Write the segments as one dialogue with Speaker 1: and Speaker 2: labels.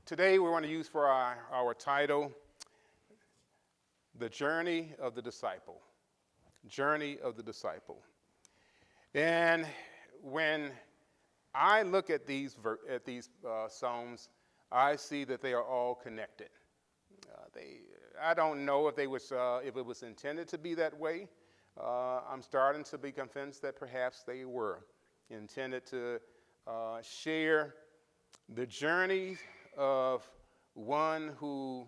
Speaker 1: Today we want to use for our title, The Journey of the Disciple. Journey of the Disciple. And when I look at these Psalms, I see that they are all connected. I don't know if it was intended to be that way. I'm starting to be convinced that perhaps they were intended to share the journey of one who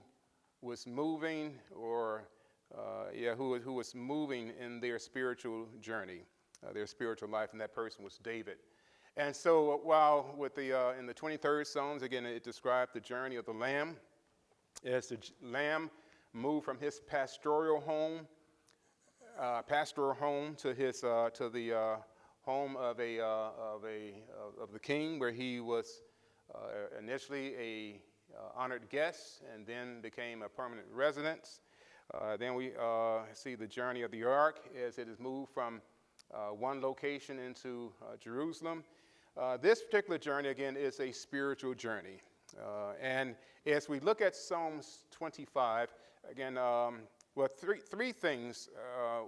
Speaker 1: was moving, who was moving in their spiritual journey, their spiritual life, and that person was David. And so, while in the 23rd Psalms, again, it described the journey of the lamb, as the lamb moved from his pastoral home to the home of the king, where he was initially a honored guest and then became a permanent resident. Then we see the journey of the ark as it is moved from one location into Jerusalem. This particular journey, again, is a spiritual journey. And as we look at Psalms 25, again, three things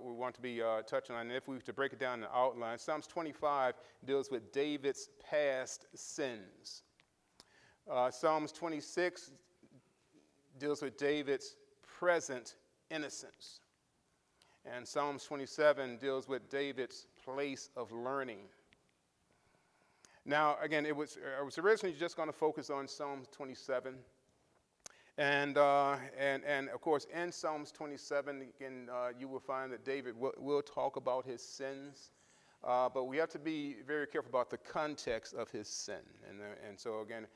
Speaker 1: we want to be touching on. And if we were to break it down in the outline, Psalms 25 deals with David's past sins. Psalms 26 deals with David's present innocence. And Psalms 27 deals with David's place of learning. Now, again, I was originally just going to focus on Psalms 27. And of course, in Psalms 27, again, you will find that David will talk about his sins. But we have to be very careful about the context of his sin. And so, again,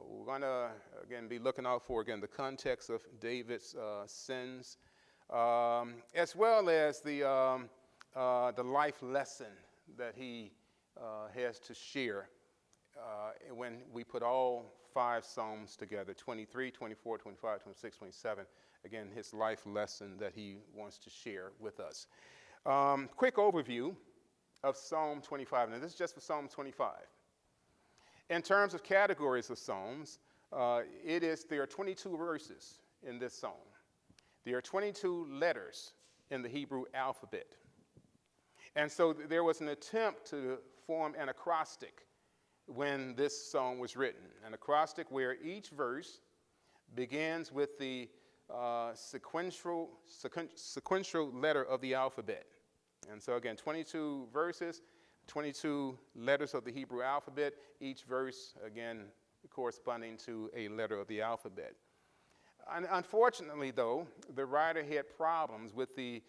Speaker 1: we're going to, again, be looking out for, again, the context of David's sins, as well as the life lesson that he has to share when we put all five Psalms together, 23, 24, 25, 26, 27. Again, his life lesson that he wants to share with us. Quick overview of Psalm 25. Now, this is just for Psalm 25. In terms of categories of Psalms, there are 22 verses in this psalm. There are 22 letters in the Hebrew alphabet. And so there was an attempt to form an acrostic when this psalm was written. An acrostic where each verse begins with the sequential letter of the alphabet. And so again, 22 verses, 22 letters of the Hebrew alphabet, each verse, again, corresponding to a letter of the alphabet. Unfortunately, though, the writer had problems with the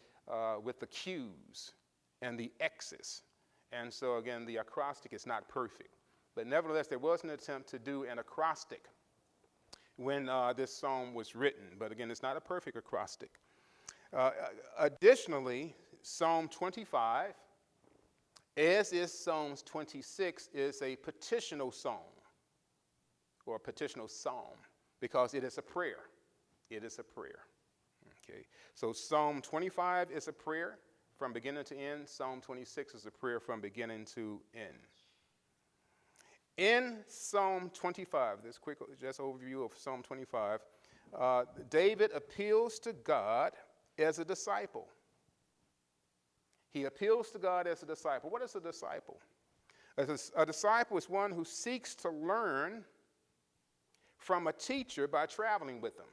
Speaker 1: Q's and the X's. And so, again, the acrostic is not perfect. But nevertheless, there was an attempt to do an acrostic when this psalm was written. But again, it's not a perfect acrostic. Additionally, Psalm 25, as is Psalms 26, is a petitional song, or a petitional psalm, because it is a prayer. It is a prayer. Okay. So Psalm 25 is a prayer from beginning to end. Psalm 26 is a prayer from beginning to end. In Psalm 25, this quick just overview of Psalm 25, David appeals to God as a disciple. He appeals to God as a disciple. What is a disciple? A disciple is one who seeks to learn from a teacher by traveling with them.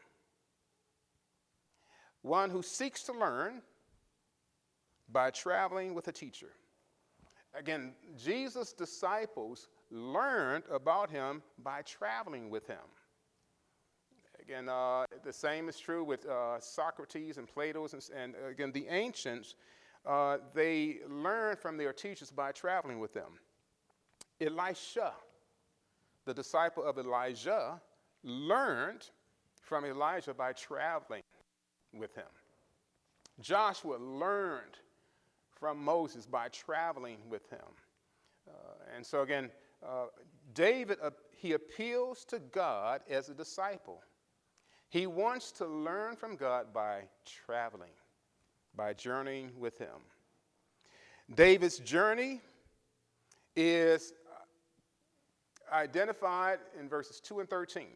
Speaker 1: One who seeks to learn by traveling with a teacher. Again, Jesus' disciples learned about him by traveling with him. Again, the same is true with Socrates and Plato, and again, the ancients. They learned from their teachers by traveling with them. Elisha, the disciple of Elijah, learned from Elijah by traveling with him. Joshua learned from Moses by traveling with him. And so again, David, he appeals to God as a disciple. He wants to learn from God by traveling, by journeying with him. David's journey is identified in verses 2 and 13.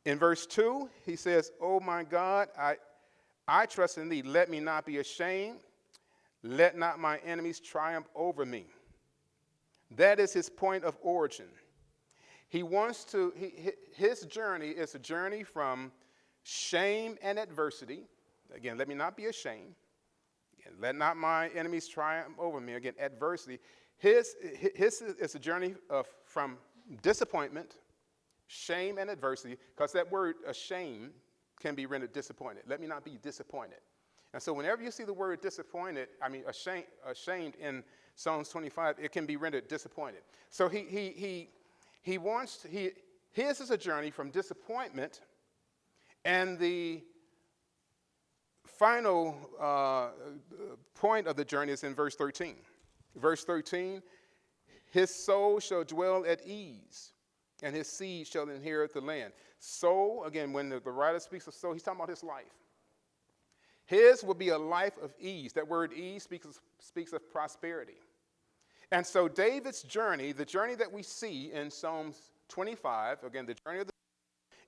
Speaker 1: In verse 2, he says, "Oh my God, I trust in thee. Let me not be ashamed. Let not my enemies triumph over me." That is his point of origin. He wants to, his journey is a journey from shame and adversity. Again, let me not be ashamed. Again, let not my enemies triumph over me. Again, adversity. His is a journey from disappointment, shame, and adversity, because that word ashamed can be rendered disappointed. Let me not be disappointed. And so whenever you see the word disappointed, ashamed in Psalms 25, it can be rendered disappointed. So his is a journey from disappointment, and the final point of the journey is in verse 13. Verse 13, "His soul shall dwell at ease, and his seed shall inherit the land." Soul, again, when the writer speaks of soul, he's talking about his life. His will be a life of ease. That word ease speaks of prosperity. And so David's journey, the journey that we see in Psalms 25, again, the journey of the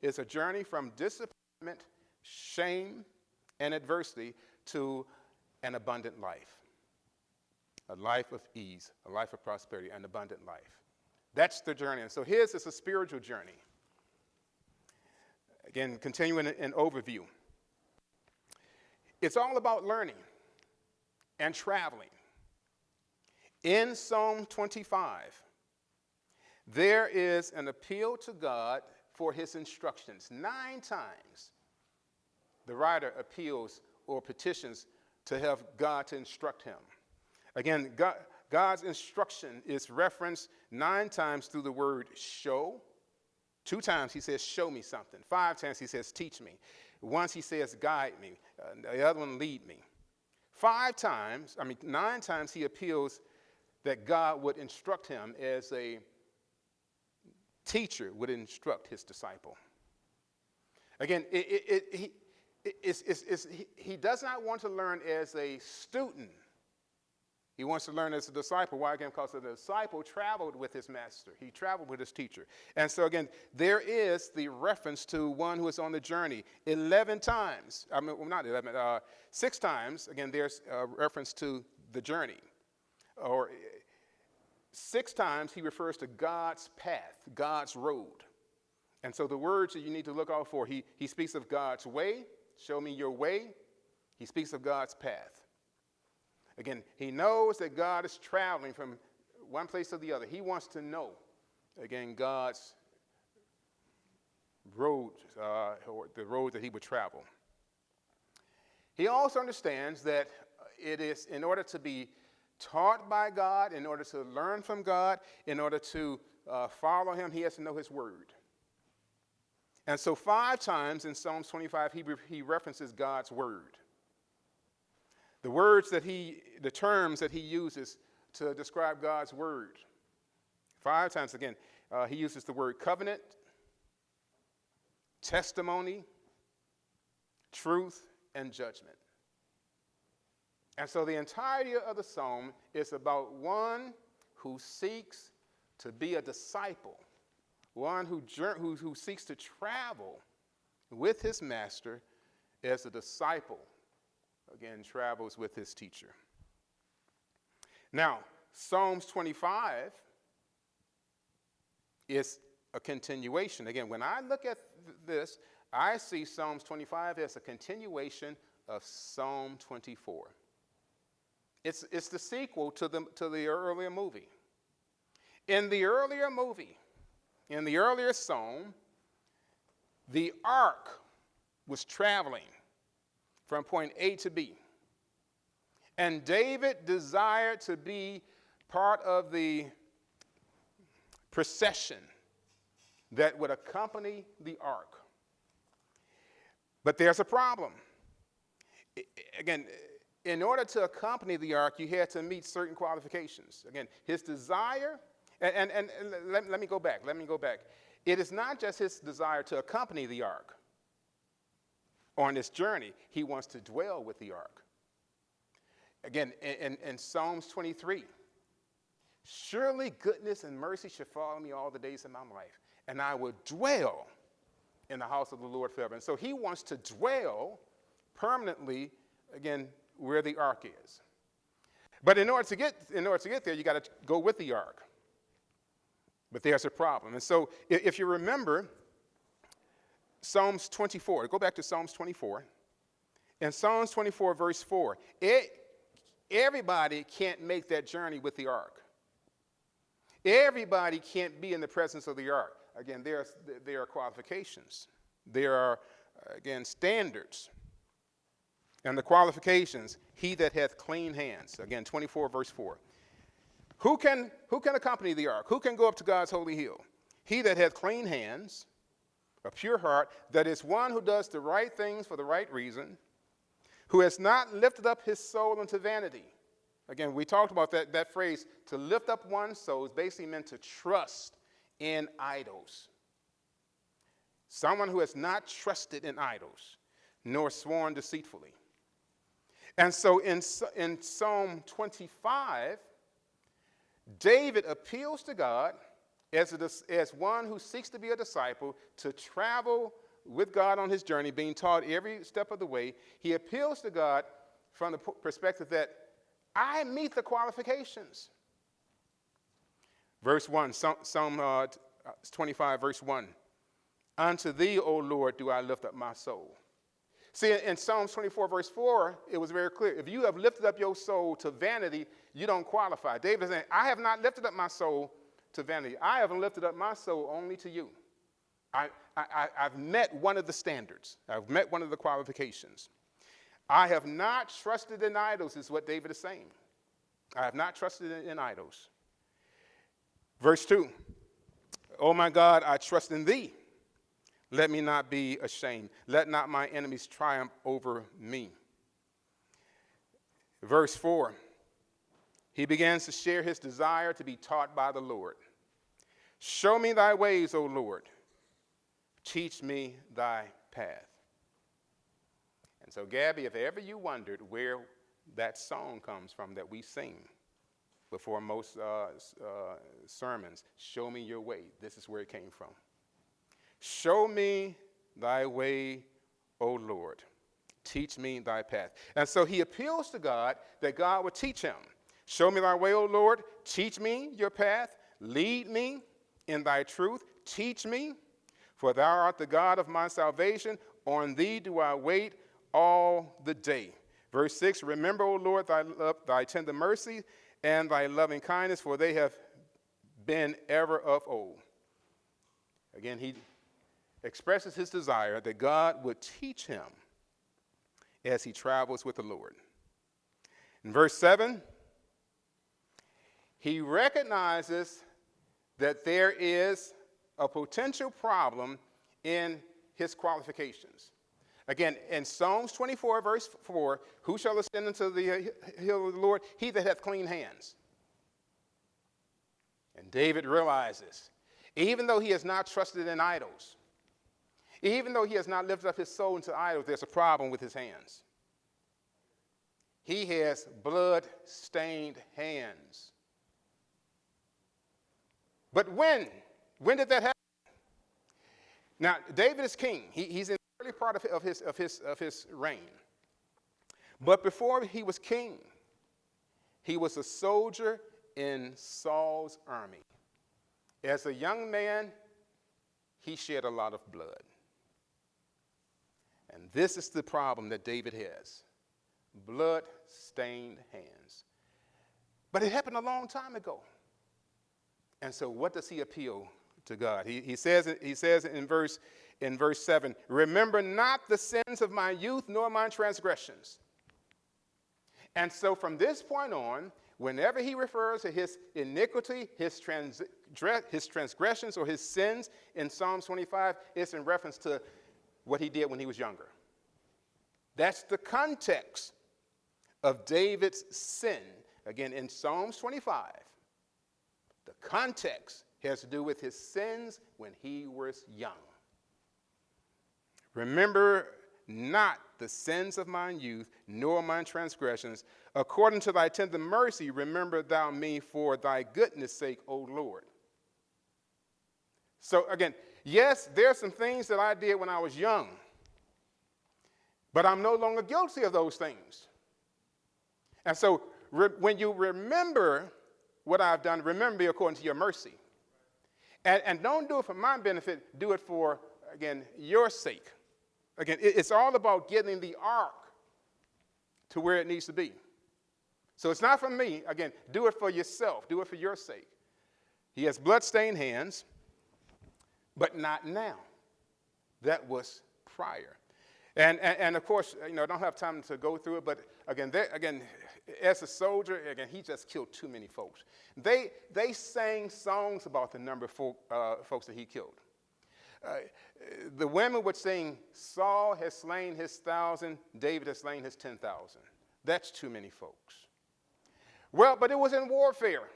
Speaker 1: is a journey from disappointment, shame, and adversity to an abundant life. A life of ease, a life of prosperity, an abundant life. That's the journey. And so his is a spiritual journey. Again, continuing an overview. It's all about learning and traveling. In Psalm 25, there is an appeal to God for his instructions. 9 times the writer appeals or petitions to have God to instruct him. Again, God's instruction is referenced 9 times through the word show. 2 times he says, show me something. 5 times he says, teach me. Once he says, guide me. The other one, lead me. 9 times he appeals that God would instruct him as a teacher would instruct his disciple. Again, he does not want to learn as a student. He wants to learn as a disciple. Why? Again, because the disciple traveled with his master. He traveled with his teacher. And so, again, there is the reference to one who is on the journey. 11 times, 6 times, again, there's a reference to the journey. Or 6 times he refers to God's path, God's road. And so the words that you need to look out for, he speaks of God's way, show me your way. He speaks of God's path. Again, he knows that God is traveling from one place to the other. He wants to know, again, God's road, or the road that he would travel. He also understands that it is in order to be taught by God, in order to learn from God, in order to follow him, he has to know his word. And so 5 times in Psalms 25, he references God's word. The terms that he uses to describe God's word. 5 times, again, he uses the word covenant, testimony, truth, and judgment. And so the entirety of the psalm is about one who seeks to be a disciple, one who seeks to travel with his master as a disciple, again, travels with his teacher. Now, Psalms 25 is a continuation. Again, when I look at this, I see Psalms 25 as a continuation of Psalm 24. It's the sequel to the earlier movie. In the earlier movie, in the earlier psalm, the ark was traveling from point A to B. And David desired to be part of the procession that would accompany the ark. But there's a problem. Again, in order to accompany the ark, you had to meet certain qualifications. Again, his desire, and let me go back. It is not just his desire to accompany the ark on this journey. He wants to dwell with the ark. Again, in Psalms 23, Surely goodness and mercy shall follow me all the days of my life, and I will dwell in the house of the Lord forever. And so he wants to dwell permanently, again, where the ark is. But in order to get there, you got to go with the ark. But there's a problem. And so if you remember Psalms 24, go back to Psalms 24. In Psalms 24, verse 4, everybody can't make that journey with the ark. Everybody can't be in the presence of the ark. Again, there are qualifications. There are, again, standards. And the qualifications, he that hath clean hands. Again, 24, verse 4. Who can accompany the ark? Who can go up to God's holy hill? He that hath clean hands, a pure heart, that is one who does the right things for the right reason, who has not lifted up his soul unto vanity. Again, we talked about that phrase, to lift up one's soul is basically meant to trust in idols. Someone who has not trusted in idols, nor sworn deceitfully. And so in Psalm 25, David appeals to God as one who seeks to be a disciple, to travel with God on his journey, being taught every step of the way. He appeals to God from the perspective that I meet the qualifications. Verse 1, Psalm 25, verse 1. Unto thee, O Lord, do I lift up my soul. See, in Psalms 24, verse 4, it was very clear. If you have lifted up your soul to vanity, you don't qualify. David is saying, I have not lifted up my soul to vanity. I have lifted up my soul only to you. I've met one of the standards. I've met one of the qualifications. I have not trusted in idols, is what David is saying. I have not trusted in idols. Verse 2, O my God, I trust in thee. Let me not be ashamed. Let not my enemies triumph over me. Verse 4, he begins to share his desire to be taught by the Lord. Show me thy ways, O Lord. Teach me thy path. And so, Gabby, if ever you wondered where that song comes from that we sing before most sermons, show me your way, this is where it came from. Show me thy way, O Lord. Teach me thy path. And so he appeals to God that God would teach him. Show me thy way, O Lord. Teach me your path. Lead me in thy truth. Teach me, for thou art the God of my salvation. On thee do I wait all the day. Verse 6, remember, O Lord, thy tender mercy and thy loving kindness, for they have been ever of old. Again, he expresses his desire that God would teach him as he travels with the Lord. In verse 7, he recognizes that there is a potential problem in his qualifications. Again, in Psalms 24, verse 4, who shall ascend into the hill of the Lord? He that hath clean hands. And David realizes, even though he has not trusted in idols, even though he has not lifted up his soul into idols, there's a problem with his hands. He has blood-stained hands. But when did that happen? Now, David is king. He's in the early part of his reign. But before he was king, he was a soldier in Saul's army. As a young man, he shed a lot of blood. And this is the problem that David has. Blood-stained hands. But it happened a long time ago. And so what does he appeal to God? He says in verse 7, remember not the sins of my youth, nor my transgressions. And so from this point on, whenever he refers to his iniquity, his transgressions, or his sins in Psalms 25, it's in reference to what he did when he was younger. That's the context of David's sin. Again, in Psalms 25, the context has to do with his sins when he was young. Remember not the sins of mine youth, nor mine transgressions. According to thy tender mercy, remember thou me for thy goodness' sake, O Lord. So again, yes, there's some things that I did when I was young, but I'm no longer guilty of those things. And so when you remember what I've done, remember me according to your mercy. And don't do it for my benefit, do it for, again, your sake. Again, it's all about getting the ark to where it needs to be. So it's not for me. Again, do it for yourself. Do it for your sake. He has blood-stained hands, but not now. That was prior. And of course, I don't have time to go through it, but again, as a soldier, again, he just killed too many folks. They sang songs about the number of folks that he killed. The women would sing, Saul has slain his 1,000, David has slain his 10,000. That's too many folks. Well, but it was in warfare.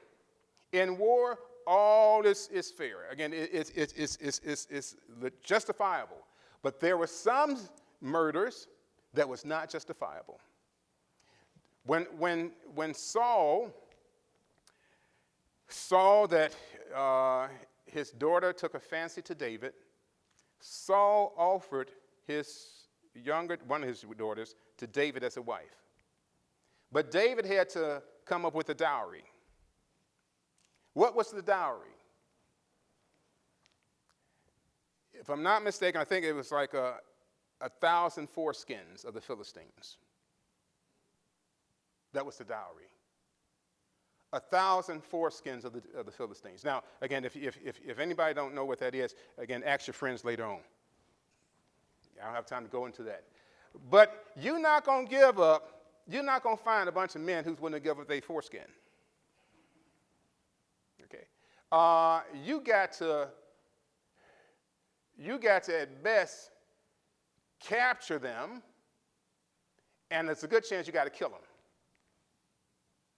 Speaker 1: In war, all is fair. Again, it's justifiable. But there were some murders that was not justifiable. When Saul saw that his daughter took a fancy to David, Saul offered one of his daughters to David as a wife. But David had to come up with a dowry. What was the dowry? If I'm not mistaken, I think it was like 1,000 foreskins of the Philistines. That was the dowry. 1,000 foreskins of the Philistines. Now, again, if anybody don't know what that is, again, ask your friends later on. I don't have time to go into that. But you're not going to find a bunch of men who's willing to give up their foreskin. Okay. You got to at best capture them, and there's a good chance you got to kill them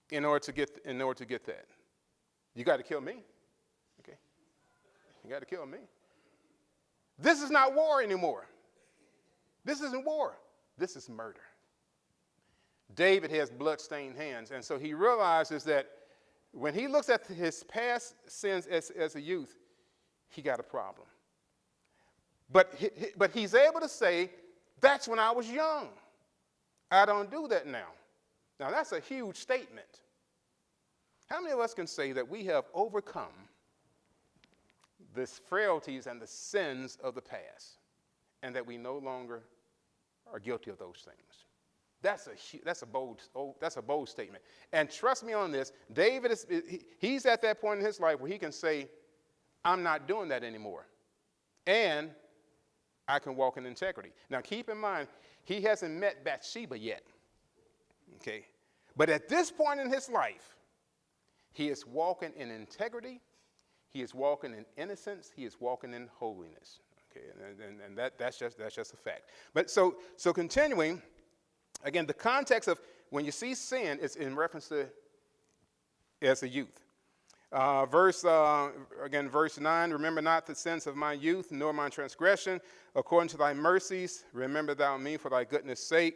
Speaker 1: in order to get that. You got to kill me. Okay. You got to kill me. This is not war anymore. This isn't war. This is murder. David has blood-stained hands, and so he realizes that when he looks at his past sins as a youth, he got a problem. But he's able to say, that's when I was young. I don't do that now. Now, that's a huge statement. How many of us can say that we have overcome the frailties and the sins of the past, and that we no longer are guilty of those things? That's a bold statement. And trust me on this, David he's at that point in his life where he can say, I'm not doing that anymore. And I can walk in integrity. Now keep in mind, he hasn't met Bathsheba yet. Okay? But at this point in his life, he is walking in integrity, he is walking in innocence, he is walking in holiness. Okay, and that's just a fact. But so continuing, again, the context of when you see sin is in reference to as a youth. Verse 9, remember not the sins of my youth, nor my transgression. According to thy mercies, remember thou me for thy goodness' sake.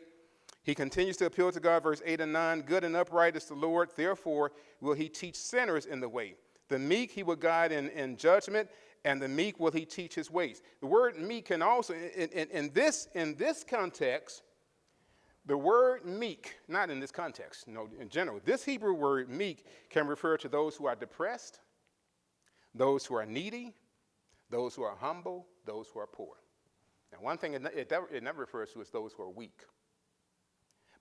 Speaker 1: He continues to appeal to God, verse 8 and 9. Good and upright is the Lord, therefore will he teach sinners in the way. The meek he will guide in judgment, and the meek will he teach his ways. The word meek can also, in this context, the word meek, not in this context, no, in general, this Hebrew word meek can refer to those who are depressed, those who are needy, those who are humble, those who are poor. Now, one thing it never refers to is those who are weak.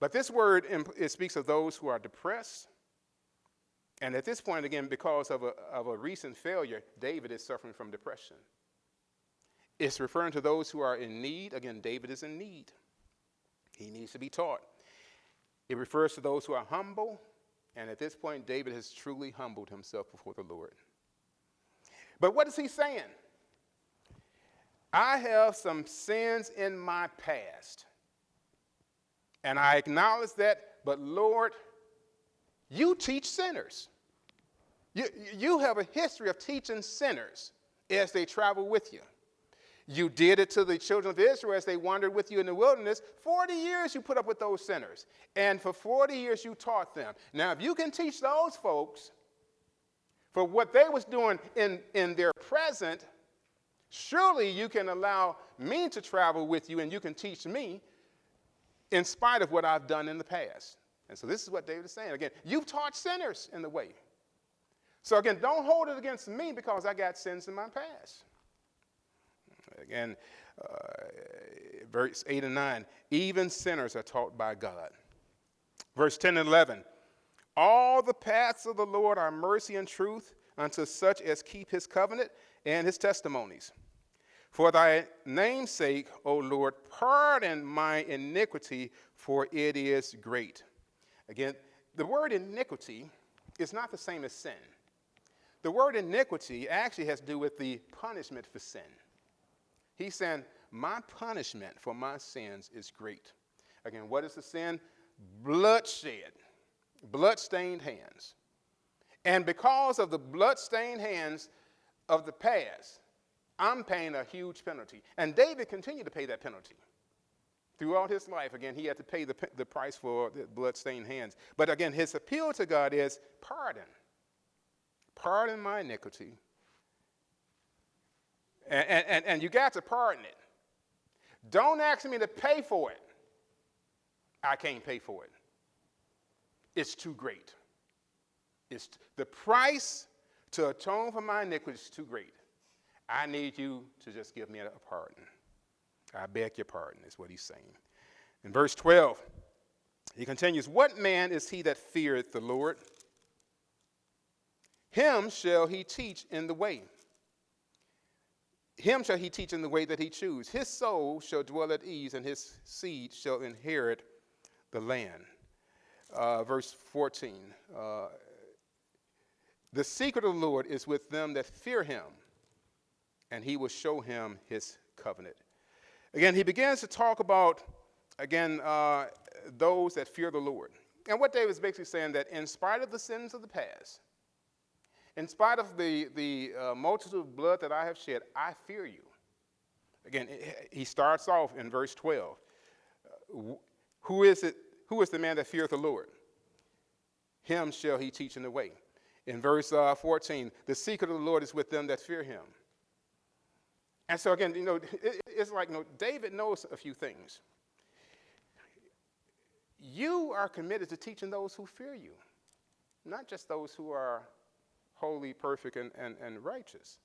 Speaker 1: But this word, it speaks of those who are depressed. And at this point, again, because of a recent failure, David is suffering from depression. It's referring to those who are in need. Again, David is in need. He needs to be taught. It refers to those who are humble. And at this point, David has truly humbled himself before the Lord. But what is he saying? I have some sins in my past. And I acknowledge that, but Lord, you teach sinners. You have a history of teaching sinners as they travel with you. You did it to the children of Israel as they wandered with you in the wilderness. 40 years you put up with those sinners. And for 40 years you taught them. Now, if you can teach those folks for what they was doing in their present, surely you can allow me to travel with you and you can teach me in spite of what I've done in the past. And so this is what David is saying. Again, you've taught sinners in the way. So again, don't hold it against me because I got sins in my past. Again, verse 8 and 9, even sinners are taught by God. Verse 10 and 11, all the paths of the Lord are mercy and truth unto such as keep his covenant and his testimonies. For thy name's sake, O Lord, pardon my iniquity, for it is great. Again, the word iniquity is not the same as sin. The word iniquity actually has to do with the punishment for sin. He's saying, my punishment for my sins is great. Again, what is the sin? Bloodshed, blood-stained hands. And because of the blood-stained hands of the past, I'm paying a huge penalty. And David continued to pay that penalty. Throughout his life, again, he had to pay the price for the blood-stained hands. But again, his appeal to God is pardon. Pardon my iniquity. And you got to pardon it. Don't ask me to pay for it. I can't pay for it. It's too great. The price to atone for my iniquity is too great. I need you to just give me a pardon. I beg your pardon, is what he's saying. In verse 12, he continues, what man is he that feareth the Lord? Him shall he teach in the way. Him shall he teach in the way that he choose. His soul shall dwell at ease, and his seed shall inherit the land. Verse 14. The secret of the Lord is with them that fear him, and he will show him his covenant. Again, he begins to talk about, those that fear the Lord. And what David is basically saying that in spite of the sins of the past, in spite of the multitude of blood that I have shed, I fear you. Again, he starts off in verse 12. Who is the man that feareth the Lord? Him shall he teach in the way. In verse 14, the secret of the Lord is with them that fear him. And so again, it's like, David knows a few things. You are committed to teaching those who fear you, not just those who are holy, perfect, and righteous.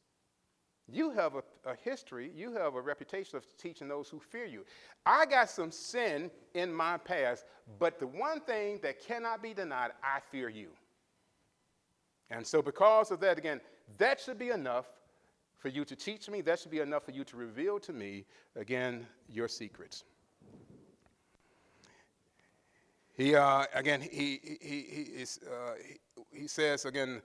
Speaker 1: You have a history, you have a reputation of teaching those who fear you. I got some sin in my past, but the one thing that cannot be denied, I fear you. And so because of that, again, that should be enough for you to teach me. That should be enough for you to reveal to me, again, your secrets. He says again,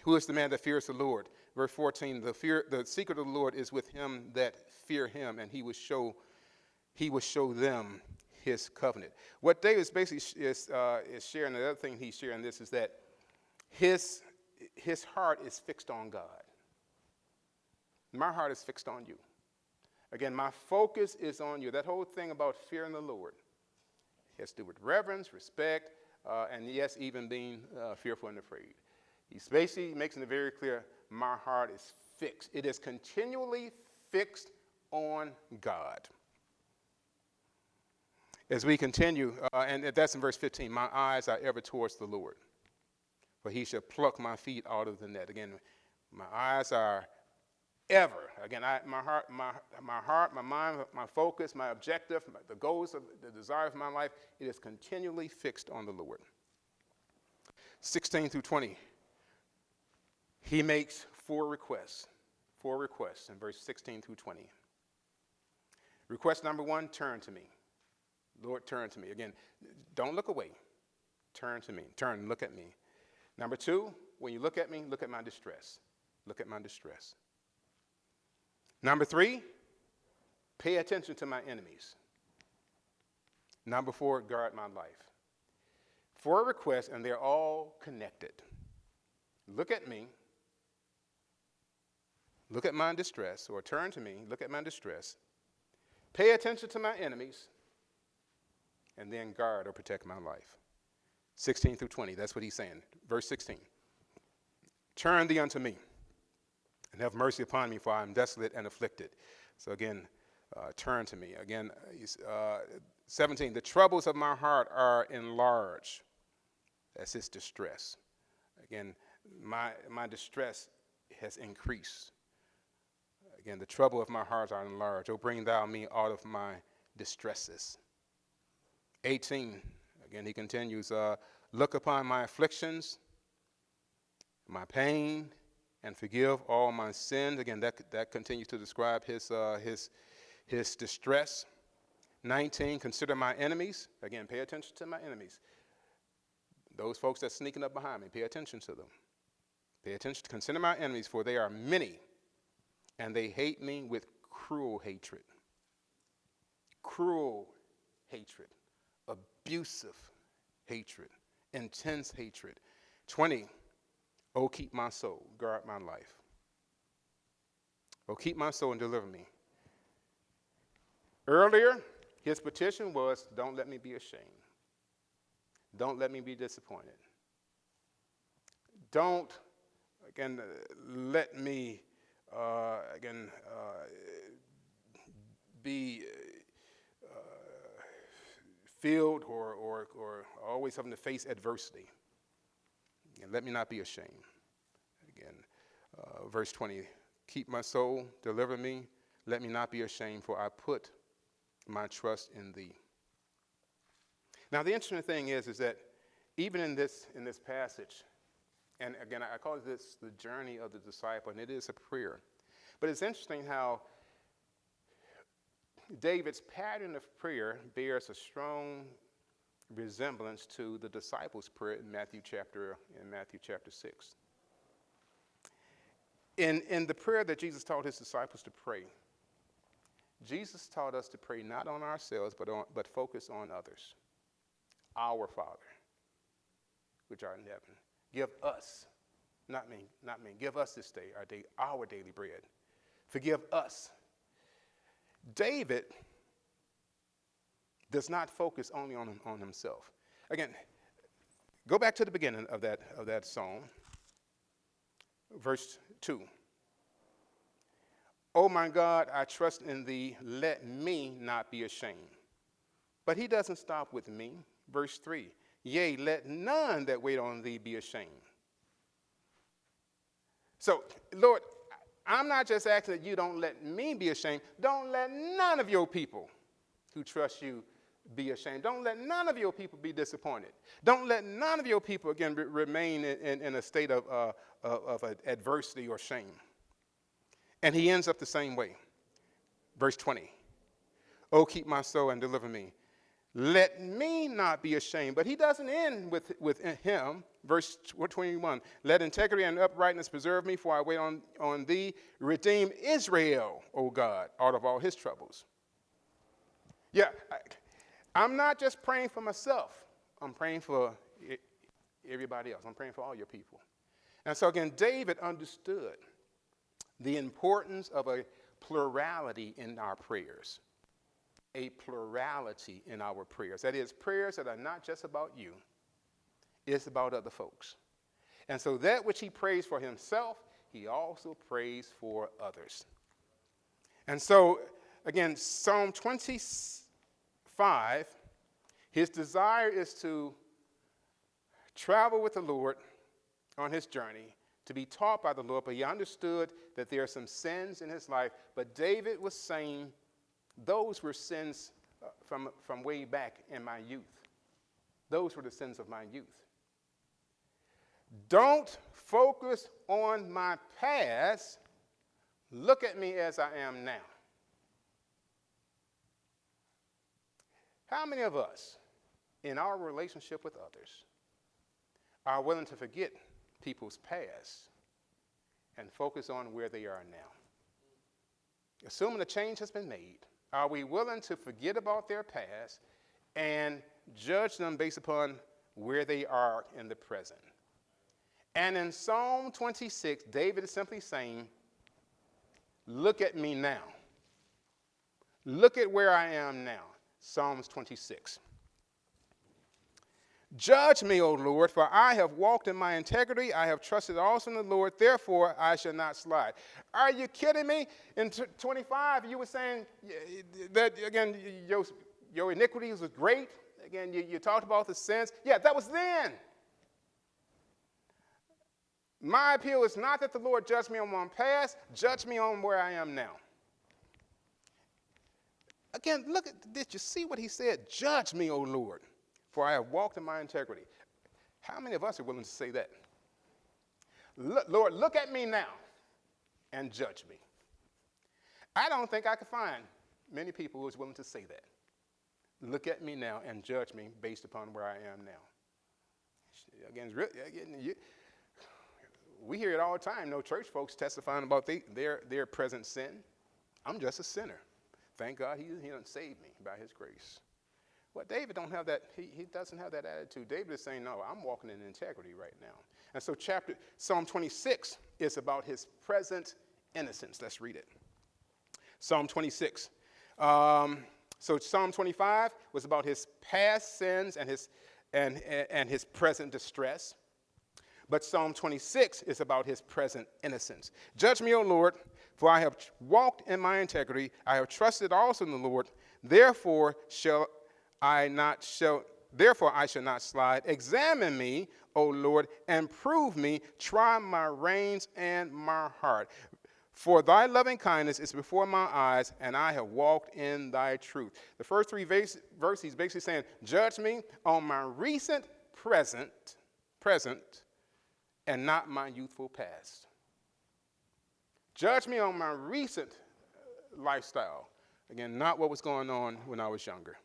Speaker 1: who is the man that fears the Lord? Verse 14, the secret of the Lord is with him that fear him, and he will show them his covenant. What David basically is sharing, the other thing he's sharing this is that his heart is fixed on God. My heart is fixed on you. Again, my focus is on you. That whole thing about fearing the Lord has to do with reverence, respect, and yes, even being fearful and afraid. He's basically making it very clear, my heart is fixed. It is continually fixed on God. As we continue, and that's in verse 15, my eyes are ever towards the Lord, for he shall pluck my feet out of the net. Again, my eyes are ever. Again, my heart, my mind, my focus, my objective, the goals, the desires of my life, it is continually fixed on the Lord. 16 through 20. He makes four requests in verse 16 through 20. Request number 1, turn to me. Lord, turn to me. Again, don't look away. Turn to me. Turn, look at me. Number 2, when you look at me, look at my distress. Look at my distress. Number 3, pay attention to my enemies. Number 4, guard my life. 4 requests, and they're all connected. Look at me. look at my distress, or turn to me, look at my distress, pay attention to my enemies, and then guard or protect my life. 16 through 20, that's what he's saying. Verse 16. Turn thee unto me, and have mercy upon me, for I am desolate and afflicted. So again, turn to me. Again, 17, the troubles of my heart are enlarged. That's his distress. Again, my distress has increased. Again, the trouble of my heart are enlarged. O bring thou me out of my distresses. 18, again, he continues, look upon my afflictions, my pain, and forgive all my sins. Again, that continues to describe his distress. 19, consider my enemies. Again, pay attention to my enemies. Those folks that's sneaking up behind me, pay attention to them. Pay attention, consider my enemies, for they are many, and they hate me with cruel hatred. Cruel hatred, abusive hatred, intense hatred. 20, oh, keep my soul, guard my life. Oh, keep my soul and deliver me. Earlier, his petition was, don't let me be ashamed. Don't let me be disappointed. Don't, again, let me, be filled or always having to face adversity. And let me not be ashamed. Again, verse 20, keep my soul, deliver me, let me not be ashamed, for I put my trust in thee. Now, the interesting thing is that even in this passage, and again, I call this the journey of the disciple, and it is a prayer. But it's interesting how David's pattern of prayer bears a strong resemblance to the disciples' prayer in Matthew chapter 6. In the prayer that Jesus taught his disciples to pray, Jesus taught us to pray not on ourselves, but focus on others. Our Father, which art in heaven, give us, not me, give us this day our daily bread. Forgive us. David does not focus only on himself. Again, go back to the beginning of that psalm, verse 2. Oh my God, I trust in thee, let me not be ashamed. But he doesn't stop with me. Verse 3, yea, let none that wait on thee be ashamed. So, Lord, I'm not just asking that you don't let me be ashamed. Don't let none of your people who trust you be ashamed. Don't let none of your people be disappointed. Don't let none of your people, again, remain in a state of adversity or shame. And he ends up the same way. Verse 20, oh, keep my soul and deliver me. Let me not be ashamed. But he doesn't end with him. Verse 21, let integrity and uprightness preserve me, for I wait on thee. Redeem Israel, O God, out of all his troubles. Yeah, I'm not just praying for myself. I'm praying for everybody else. I'm praying for all your people. And so again, David understood the importance of a plurality in our prayers. A plurality in our prayers. That is, prayers that are not just about you, it's about other folks. And so that which he prays for himself, he also prays for others. And so, again, Psalm 25, his desire is to travel with the Lord on his journey, to be taught by the Lord, but he understood that there are some sins in his life. But David was saying, those were sins from way back in my youth. Those were the sins of my youth. Don't focus on my past. Look at me as I am now. How many of us, in our relationship with others, are willing to forget people's past and focus on where they are now? Assuming a change has been made, are we willing to forget about their past and judge them based upon where they are in the present? And in Psalm 26, David is simply saying, Look at me now. Look at where I am now. Psalms 26. Judge me, O Lord, for I have walked in my integrity. I have trusted also in the Lord, therefore I shall not slide. Are you kidding me? In 25, you were saying that, again, your iniquities was great. Again, you talked about the sins. Yeah, that was then. My appeal is not that the Lord judge me on my past, judge me on where I am now. Again, look at, did you see what he said? Judge me, O Lord, for I have walked in my integrity. How many of us are willing to say that? Lord, look at me now and judge me. I don't think I could find many people who are willing to say that. Look at me now and judge me based upon where I am now. Again, we hear it all the time. No church folks testifying about their present sin. I'm just a sinner. Thank God he done saved me by his grace. Well, David don't have that. He doesn't have that attitude. David is saying, no, I'm walking in integrity right now. And so Psalm 26 is about his present innocence. Let's read it. Psalm 26. So Psalm 25 was about his past sins and his present distress. But Psalm 26 is about his present innocence. Judge me, O Lord, for I have walked in my integrity. I have trusted also in the Lord. Therefore I shall not slide. Examine me, O Lord, and prove me. Try my reins and my heart. For thy loving kindness is before my eyes, and I have walked in thy truth. The first three verses, he's basically saying, judge me on my recent present, and not my youthful past. Judge me on my recent lifestyle. Again, not what was going on when I was younger.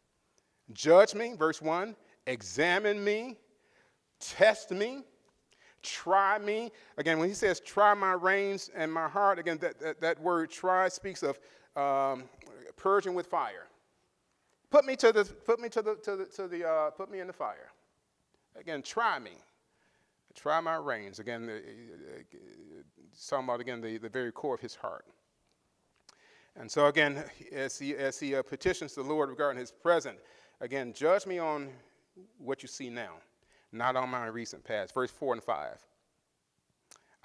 Speaker 1: Judge me, verse 1, examine me, test me, try me. Again, when he says try my reins and my heart, again, that word try speaks of purging with fire. Put me in the fire. Again, try me. Try my reins. Again, talking about, again, the very core of his heart. And so, again, as he petitions the Lord regarding his present, again, judge me on what you see now, not on my recent past. Verse 4 and 5.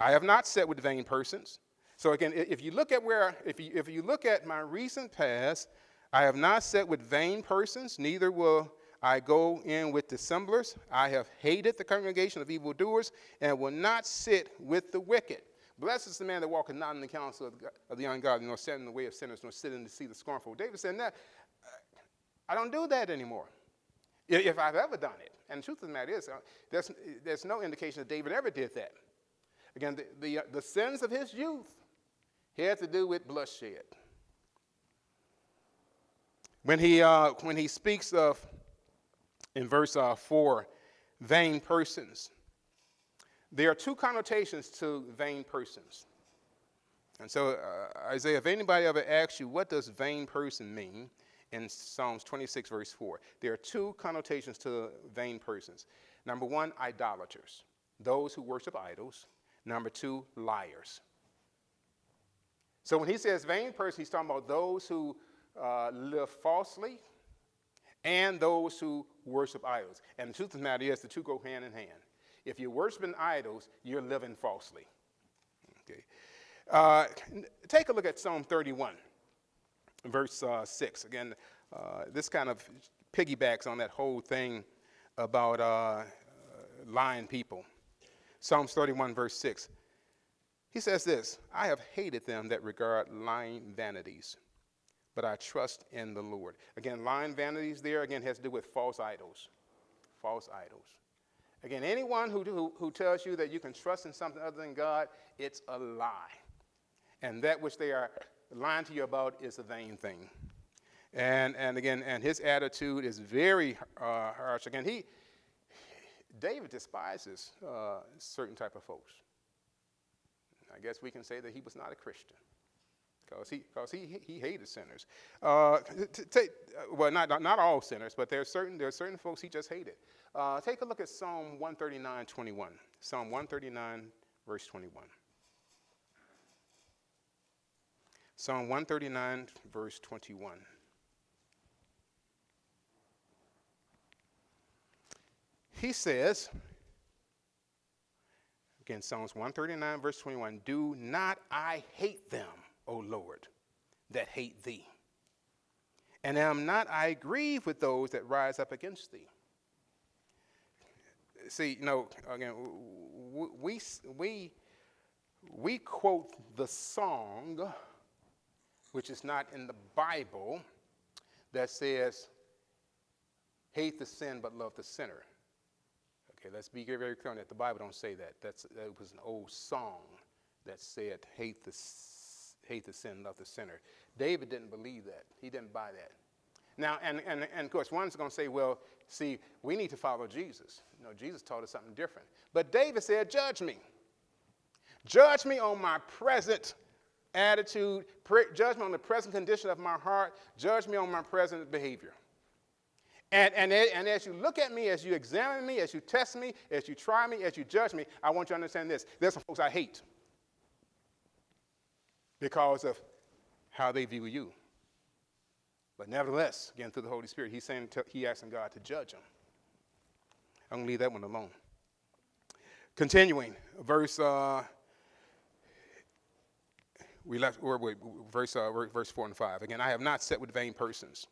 Speaker 1: I have not sat with vain persons. So, again, if you look at my recent past, I have not sat with vain persons, neither will I go in with dissemblers. I have hated the congregation of evildoers, and will not sit with the wicked. Blessed is the man that walketh not in the counsel of the ungodly, nor stand in the way of sinners, nor sit in the seat of the scornful. David said, "No, I don't do that anymore, if I've ever done it." And the truth of the matter is, there's no indication that David ever did that. Again, the sins of his youth had to do with bloodshed. When he speaks of, in verse 4, vain persons, there are two connotations to vain persons. And so, Isaiah, if anybody ever asks you, what does vain person mean, in Psalms 26, verse 4, there are two connotations to vain persons. Number one, idolaters, those who worship idols. Number two, liars. So when he says vain person, he's talking about those who live falsely and those who worship idols. And the truth of the matter is, the two go hand in hand. If you're worshiping idols, you're living falsely. Okay. Take a look at Psalm 31, verse 6. Again, this kind of piggybacks on that whole thing about lying people. Psalms 31, verse 6. He says this, I have hated them that regard lying vanities, but I trust in the Lord. Again, lying vanities there, again, has to do with false idols. False idols. Again, anyone who tells you that you can trust in something other than God, it's a lie. And that which they are lying to you about is a vain thing. And again, his attitude is very harsh. Again, David despises certain type of folks. I guess we can say that he was not a Christian, because he hated sinners. Well, not all sinners, but there are certain folks he just hated. Take a look at Psalm 139:21. Psalm 139, verse 21. Psalm 139, verse 21. He says, again, Psalms 139, verse 21, do not I hate them, O Lord, that hate thee? And am not I grieved with those that rise up against thee? See, again, we quote the song, which is not in the Bible, that says, hate the sin but love the sinner. Okay, let's be very clear on that. The Bible don't say that. That was an old song that said, hate the sin, love the sinner. David didn't believe that. He didn't buy that. Now, and of course, one's going to say, well, see, we need to follow Jesus. Jesus taught us something different. But David said, judge me. Judge me on my present attitude. Judge me on the present condition of my heart. Judge me on my present behavior. And as you look at me, as you examine me, as you test me, as you try me, as you judge me, I want you to understand this. There's some folks I hate because of how they view you. But nevertheless, again, through the Holy Spirit, he's asking God to judge them. I'm going to leave that one alone. Continuing, verse 4 and 5. Again, I have not sat with vain persons,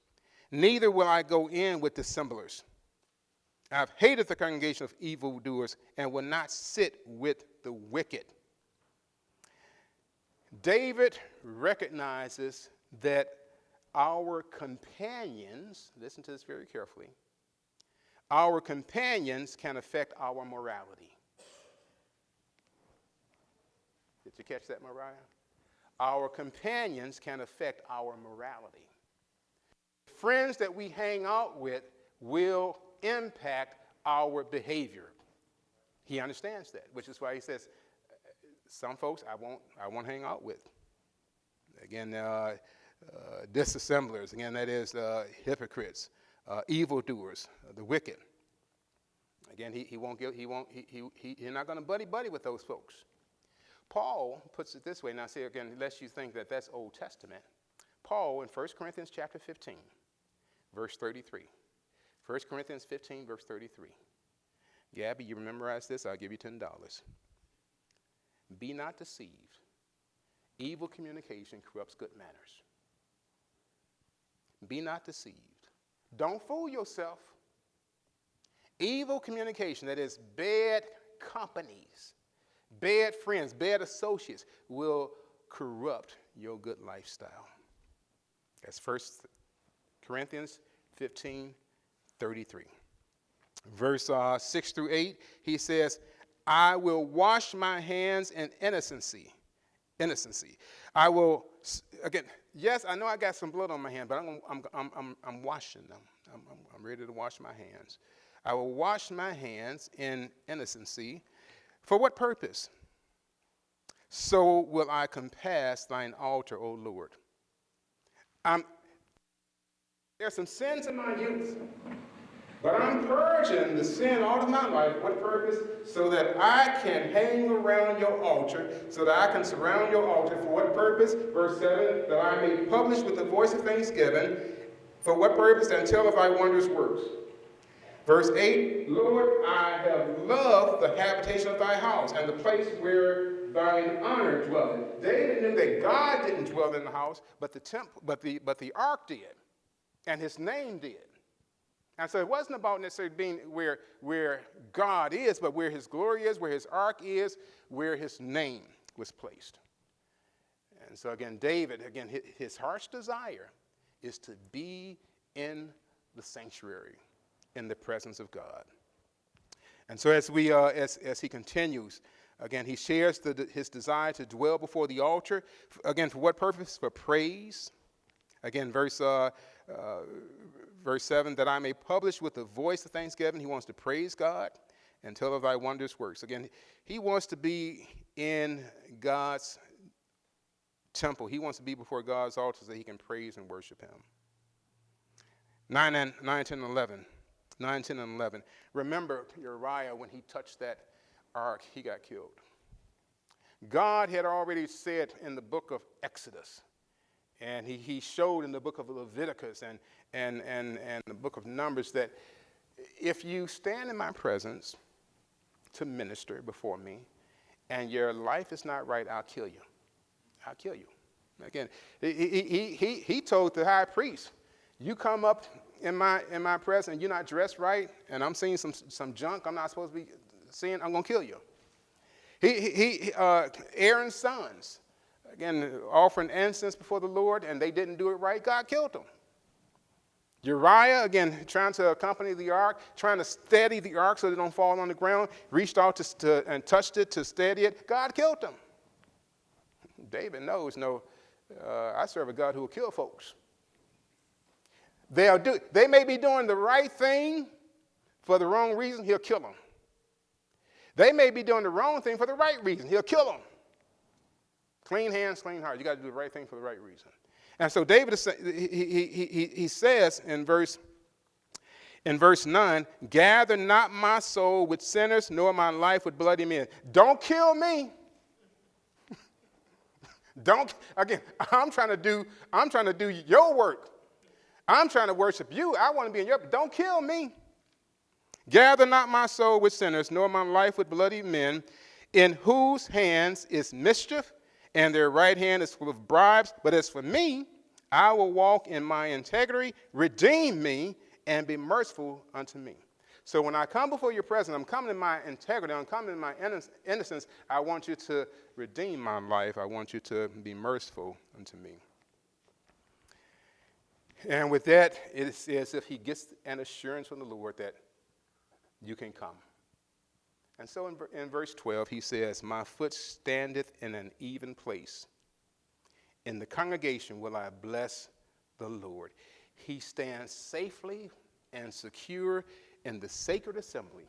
Speaker 1: neither will I go in with dissemblers. I have hated the congregation of evildoers and will not sit with the wicked. David recognizes that our companions, listen to this very carefully, our companions can affect our morality. Did you catch that, Mariah? Our companions can affect our morality. Friends that we hang out with will impact our behavior. He understands that, which is why he says, some folks I won't hang out with. Again, disassemblers, again, that is hypocrites, evildoers, the wicked. Again, he's not going to buddy with those folks. Paul puts it this way. Now, see, again, lest you think that that's Old Testament. Paul in 1 Corinthians chapter 15, verse 33. 1 Corinthians 15, verse 33. Gabby, you memorize this, I'll give you $10. Be not deceived. Evil communication corrupts good manners. Be not deceived. Don't fool yourself. Evil communication, that is bad companies, bad friends, bad associates, will corrupt your good lifestyle. That's 1 Corinthians 15, 33. Verse 6 through 8, he says, I will wash my hands in innocency. I will, again, yes, I know I got some blood on my hand, but I'm washing them. I'm ready to wash my hands. I will wash my hands in innocency. For what purpose? So will I compass thine altar, O Lord. There's some sins in my youth, but I'm purging the sin out of my life. What purpose? So that I can hang around your altar, so that I can surround your altar. For what purpose? Verse 7, that I may publish with the voice of thanksgiving. For what purpose? And tell of thy wondrous works. Verse 8, Lord, I have loved the habitation of thy house, and the place where thine honor dwelleth. David knew that God didn't dwell in the house, but the temple, but the ark did, and his name did. And so it wasn't about necessarily being where God is, but where his glory is, where his ark is, where his name was placed. And so again, David, his heart's desire is to be in the sanctuary, in the presence of God. And so as he continues, again, he shares his desire to dwell before the altar. Again, for what purpose? For praise. Again, verse 7, that I may publish with the voice of thanksgiving. He wants to praise God and tell of thy wondrous works. Again, he wants to be in God's temple. He wants to be before God's altar so that he can praise and worship him. 9, 10, and 11. 9, 10, and 11. Remember Uriah, when he touched that ark, he got killed. God had already said in the book of Exodus And he showed in the book of Leviticus and the book of Numbers that if you stand in my presence to minister before me and your life is not right, I'll kill you. I'll kill you. Again, he told the high priest, you come up in my presence and you're not dressed right and I'm seeing some junk I'm not supposed to be seeing, I'm going to kill you. Aaron's sons, again, offering incense before the Lord, and they didn't do it right, God killed them. Uriah, again, trying to accompany the ark, trying to steady the ark so they don't fall on the ground, reached out and touched it to steady it, God killed them. David knows, I serve a God who will kill folks. They may be doing the right thing for the wrong reason, he'll kill them. They may be doing the wrong thing for the right reason, he'll kill them. Clean hands, clean heart. You got to do the right thing for the right reason. And so David, he says in verse 9, gather not my soul with sinners, nor my life with bloody men. Don't kill me. I'm trying to do your work. I'm trying to worship you. I want to be in your, don't kill me. Gather not my soul with sinners, nor my life with bloody men, in whose hands is mischief, and their right hand is full of bribes. But as for me, I will walk in my integrity, redeem me, and be merciful unto me. So when I come before your presence, I'm coming in my integrity, I'm coming in my innocence. I want you to redeem my life. I want you to be merciful unto me. And with that, it's as if he gets an assurance from the Lord that you can come. And so in verse 12, he says, my foot standeth in an even place. In the congregation will I bless the Lord. He stands safely and secure in the sacred assembly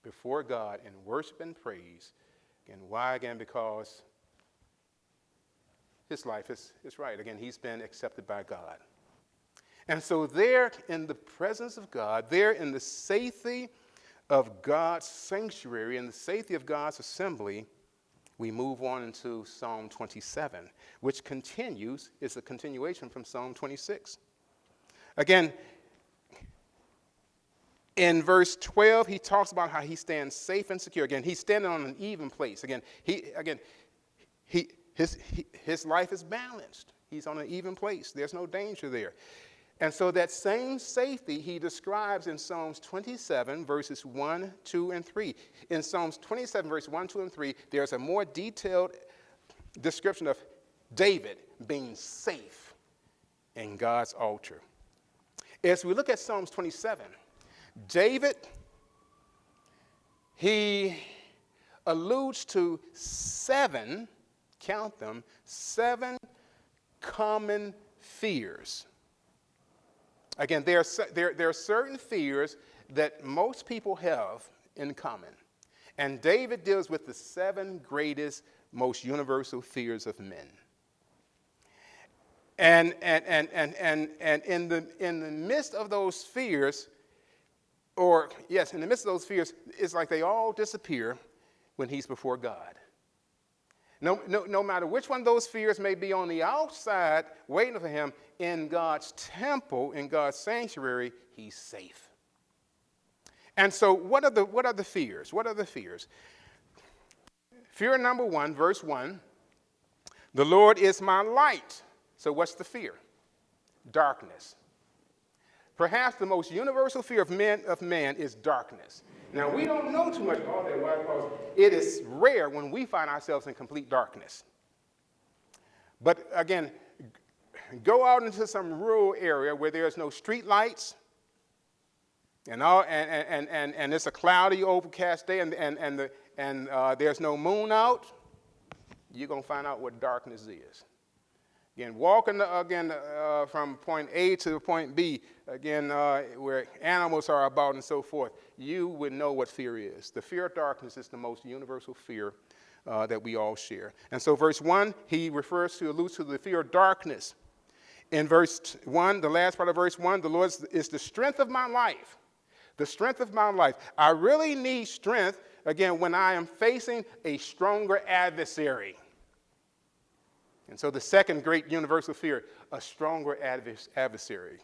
Speaker 1: before God in worship and praise. And why? Again, because his life is right. Again, he's been accepted by God. And so there in the presence of God, there in the safety of God's sanctuary and the safety of God's assembly, we move on into Psalm 27, which is a continuation from Psalm 26. Again, in verse 12, he talks about how he stands safe and secure. Again, he's standing on an even place. Again, his life is balanced. He's on an even place. There's no danger there. And so that same safety he describes in Psalms 27, verses 1, 2, and 3. In Psalms 27, verses 1, 2, and 3, there's a more detailed description of David being safe in God's altar. As we look at Psalms 27, David, he alludes to 7, count them, 7 common fears. Again, there are certain fears that most people have in common. And David deals with the 7 greatest, most universal fears of men. And in the midst of those fears, it's like they all disappear when he's before God. No matter which one of those fears may be on the outside waiting for him, in God's temple, in God's sanctuary, he's safe. And so what are the fears? What are the fears? Fear number 1, verse 1, the Lord is my light. So what's the fear? Darkness. Perhaps the most universal fear of man is darkness. Now, we don't know too much about that. Why? Because it is rare when we find ourselves in complete darkness. But again, go out into some rural area where there's no street lights, and it's a cloudy, overcast day, and there's no moon out. You're gonna find out what darkness is. Again, walking from point A to point B, where animals are about and so forth, you would know what fear is. The fear of darkness is the most universal fear that we all share. And so verse 1, he alludes to the fear of darkness. In verse 1, the last part of verse 1, the Lord is the strength of my life. The strength of my life. I really need strength, again, when I am facing a stronger adversary. And so the second great universal fear, a stronger adversary.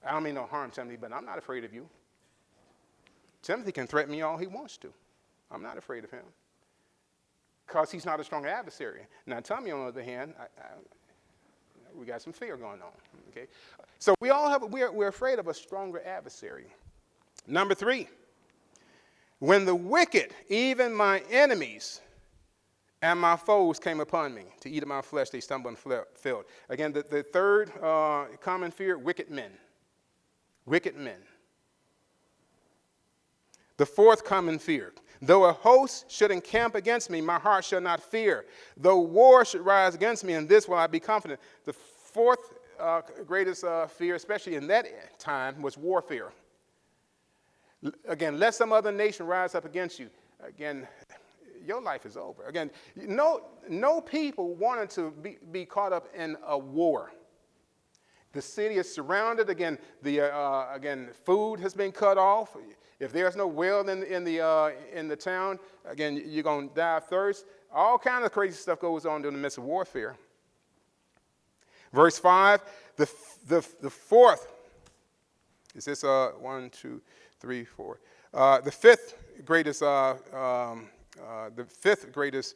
Speaker 1: I don't mean no harm, Timothy, but I'm not afraid of you. Timothy can threaten me all he wants to. I'm not afraid of him because he's not a strong adversary. Now, Tommy, on the other hand, we got some fear going on. Okay, so we're afraid of a stronger adversary. Number 3, when the wicked, even my enemies, and my foes came upon me to eat of my flesh, they stumbled and failed. Again, the third common fear: wicked men. Wicked men. The fourth common fear: though a host should encamp against me, my heart shall not fear. Though war should rise against me, in this will I be confident. The fourth greatest fear, especially in that time, was warfare. Again, let some other nation rise up against you. Again, your life is over. Again, no people wanted to be caught up in a war. The city is surrounded. Again, food has been cut off. If there's no well in the town, again, you're going to die of thirst. All kinds of crazy stuff goes on in the midst of warfare. Verse 5, the fourth, is this 1, 2, 3, 4? The fifth greatest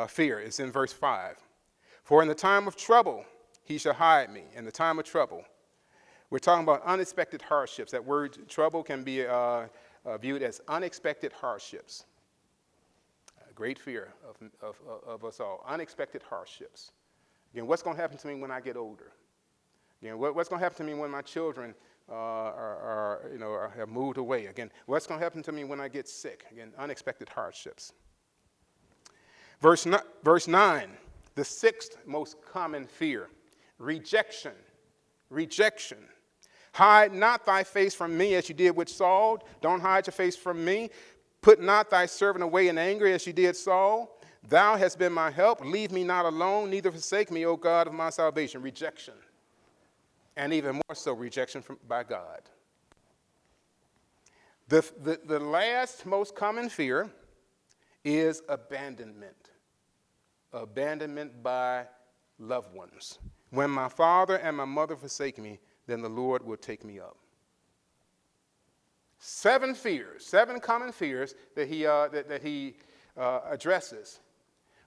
Speaker 1: fear is in verse 5. For in the time of trouble he shall hide me. In the time of trouble. We're talking about unexpected hardships. That word trouble can be viewed as unexpected hardships. A great fear of us all. Unexpected hardships. Again, what's going to happen to me when I get older? Again, what's going to happen to me when my children have moved away? Again, what's going to happen to me when I get sick? Again, unexpected hardships. Verse 9, the sixth most common fear: rejection. Rejection. Hide not thy face from me as you did with Saul. Don't hide your face from me. Put not thy servant away in anger as you did Saul. Thou hast been my help. Leave me not alone, neither forsake me, O God of my salvation. Rejection. And even more so, rejection by God. The last most common fear is abandonment. Abandonment by loved ones. When my father and my mother forsake me, then the Lord will take me up. 7 fears, 7 common fears that he addresses.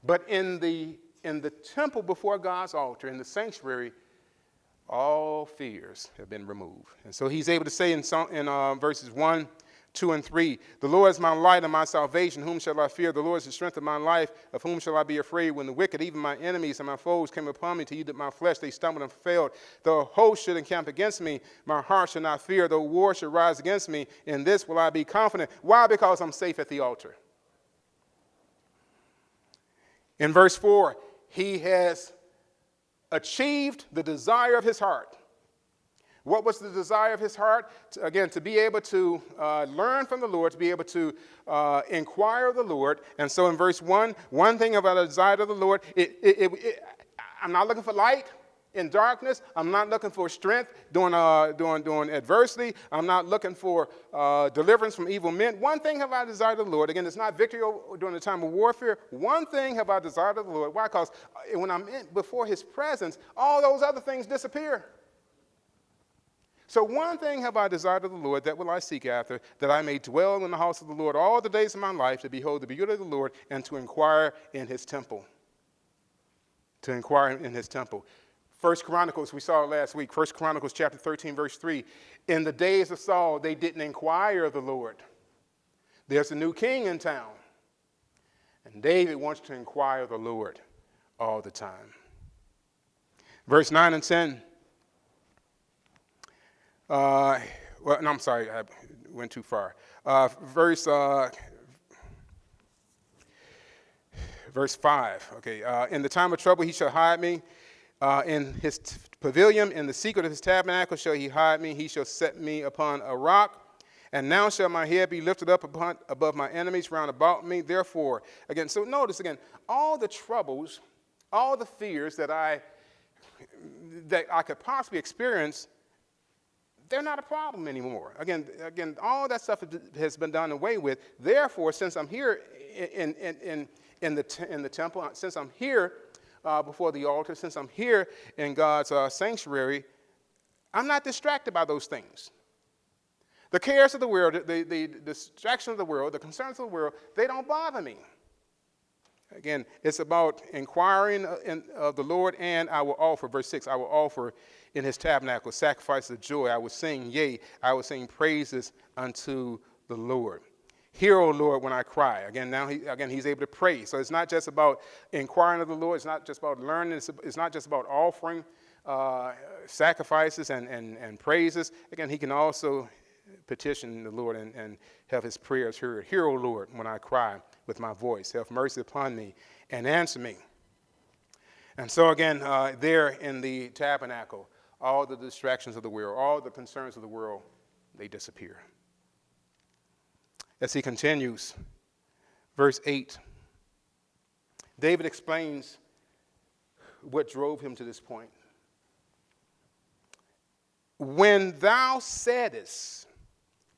Speaker 1: But in the temple before God's altar, in the sanctuary, all fears have been removed. And so he's able to say in verses 1, 2, and 3, the Lord is my light and my salvation. Whom shall I fear? The Lord is the strength of my life. Of whom shall I be afraid? When the wicked, even my enemies and my foes, came upon me to eat of my flesh, they stumbled and failed. Though a host should encamp against me, my heart shall not fear. Though war should rise against me, in this will I be confident. Why? Because I'm safe at the altar. In verse 4, he has achieved the desire of his heart. What was the desire of his heart? Again, to be able to learn from the Lord, to be able to inquire of the Lord. And so in verse 1, one thing about the desire of the Lord, I'm not looking for light in darkness. I'm not looking for strength during adversity. I'm not looking for deliverance from evil men. One thing have I desired of the Lord. Again, it's not victory during the time of warfare. One thing have I desired of the Lord. Why? Because when I'm before his presence, all those other things disappear. So one thing have I desired of the Lord, that will I seek after, that I may dwell in the house of the Lord all the days of my life, to behold the beauty of the Lord, and to inquire in his temple. To inquire in his temple. 1 Chronicles, we saw it last week, 1 Chronicles chapter 13, verse 3. In the days of Saul, they didn't inquire of the Lord. There's a new king in town. And David wants to inquire of the Lord all the time. Verse 9 and 10. I'm sorry, I went too far. Verse 5, okay. In the time of trouble he shall hide me. In his pavilion, in the secret of his tabernacle shall he hide me. He shall set me upon a rock. And now shall my head be lifted up above my enemies round about me. Therefore, again, so notice again, all the troubles, all the fears that I could possibly experience, they're not a problem anymore. Again, all that stuff has been done away with. Therefore, since I'm here in the temple, since I'm here before the altar, since I'm here in God's sanctuary, I'm not distracted by those things. The cares of the world, the distraction of the world, the concerns of the world, they don't bother me. Again, it's about inquiring of the Lord, and I will offer, verse 6, I will offer in his tabernacle sacrifices of joy. I will sing, yea, I will sing praises unto the Lord. Hear, O Lord, when I cry. Again, now he's able to pray. So it's not just about inquiring of the Lord. It's not just about learning. It's not just about offering sacrifices and praises. Again, he can also petition the Lord and have his prayers heard. Hear, O Lord, when I cry with my voice. Have mercy upon me and answer me. And so again, there in the tabernacle, all the distractions of the world, all the concerns of the world, they disappear. As he continues, verse 8, David explains what drove him to this point. When thou saidest,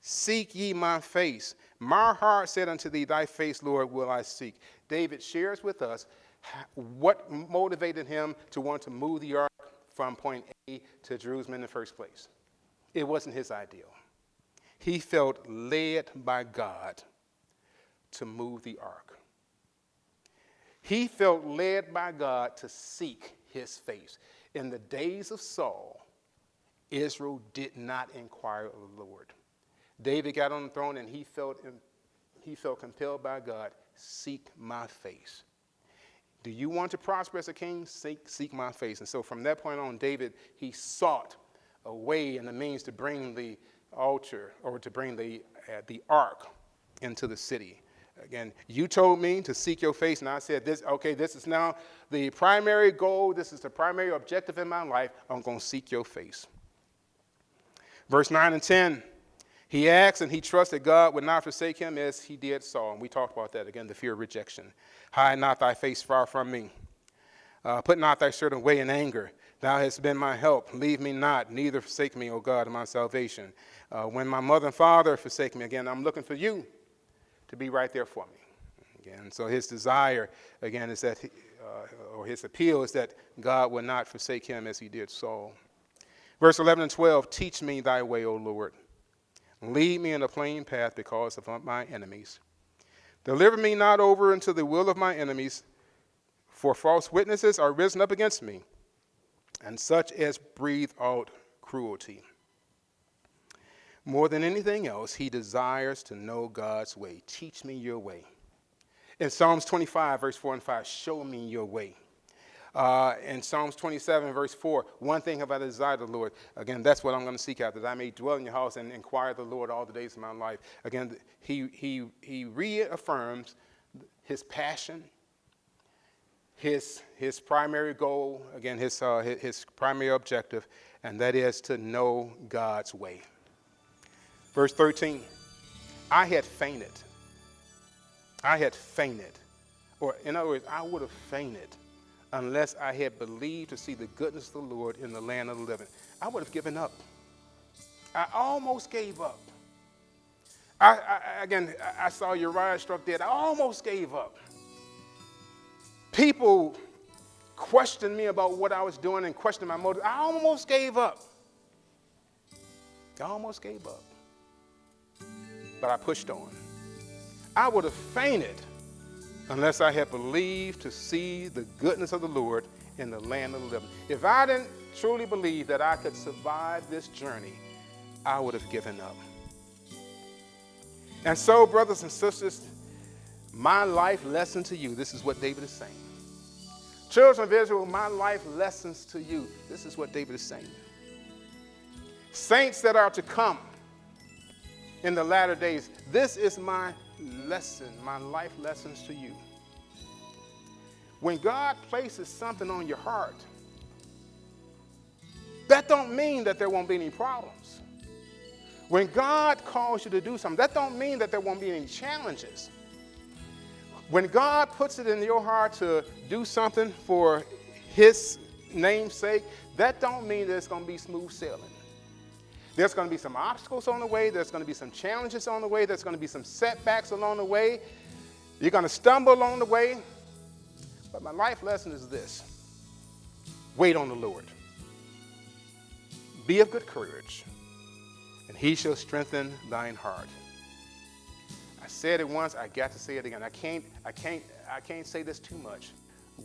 Speaker 1: seek ye my face, my heart said unto thee, thy face, Lord, will I seek. David shares with us what motivated him to want to move the ark from point A to Jerusalem in the first place. It wasn't his ideal. He felt led by God to move the ark. He felt led by God to seek his face. In the days of Saul, Israel did not inquire of the Lord. David got on the throne and he felt compelled by God, seek my face. Do you want to prosper as a king? Seek my face. And so from that point on, David, he sought a way and a means to bring the altar or to bring the ark into the city. Again, you told me to seek your face, and I said, this is now the primary goal. This is the primary objective in my life. I'm going to seek your face. Verse 9 and 10, he asked and he trusted God would not forsake him as he did Saul. And we talked about that again, the fear of rejection. Hide not thy face far from me. Put not thy servant away in anger. Thou hast been my help. Leave me not, neither forsake me, O God, of my salvation. When my mother and father forsake me, again, I'm looking for you to be right there for me. Again, so his desire, again, is that, or his appeal is that God would not forsake him as he did Saul. Verse 11 and 12, teach me thy way, O Lord. Lead me in a plain path because of my enemies. Deliver me not over into the will of my enemies, for false witnesses are risen up against me, and such as breathe out cruelty. More than anything else, he desires to know God's way. Teach me your way. In Psalms 25, verse 4 and 5, show me your way. In Psalms 27, verse 4, one thing have I desired of the Lord. Again, that's what I'm going to seek after, that I may dwell in your house and inquire of the Lord all the days of my life. Again, he reaffirms his passion, his primary goal, again, his primary objective, and that is to know God's way. Verse 13, I had fainted. Or in other words, I would have fainted unless I had believed to see the goodness of the Lord in the land of the living. I would have given up. I almost gave up. I saw Uriah struck dead. I almost gave up. People questioned me about what I was doing and questioned my motive. I almost gave up. But I pushed on. I would have fainted unless I had believed to see the goodness of the Lord in the land of the living. If I didn't truly believe that I could survive this journey, I would have given up. And so, brothers and sisters, my life lesson to you, this is what David is saying. Children of Israel, my life lessons to you, this is what David is saying. Saints that are to come in the latter days, this is my lesson, my life lessons to you. When God places something on your heart, that don't mean that there won't be any problems. When God calls you to do something, that don't mean that there won't be any challenges. When God puts it in your heart to do something for his name's sake, that don't mean that it's going to be smooth sailing. There's going to be some obstacles on the way. There's going to be some challenges on the way. There's going to be some setbacks along the way. You're going to stumble along the way, but my life lesson is this. Wait on the Lord. Be of good courage, and he shall strengthen thine heart. I said it once, I got to say it again. I can't say this too much.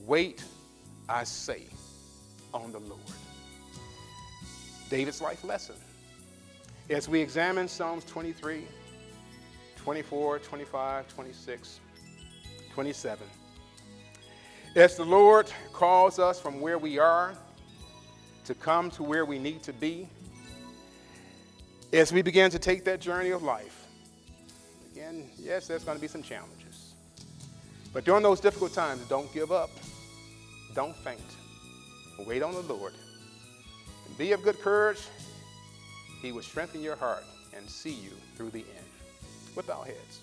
Speaker 1: Wait, I say, on the Lord. David's life lesson. As we examine Psalms 23, 24, 25, 26, 27. As the Lord calls us from where we are to come to where we need to be, as we begin to take that journey of life, again, yes, there's going to be some challenges. But during those difficult times, don't give up. Don't faint. Wait on the Lord. And be of good courage. He will strengthen your heart and see you through the end. With our heads.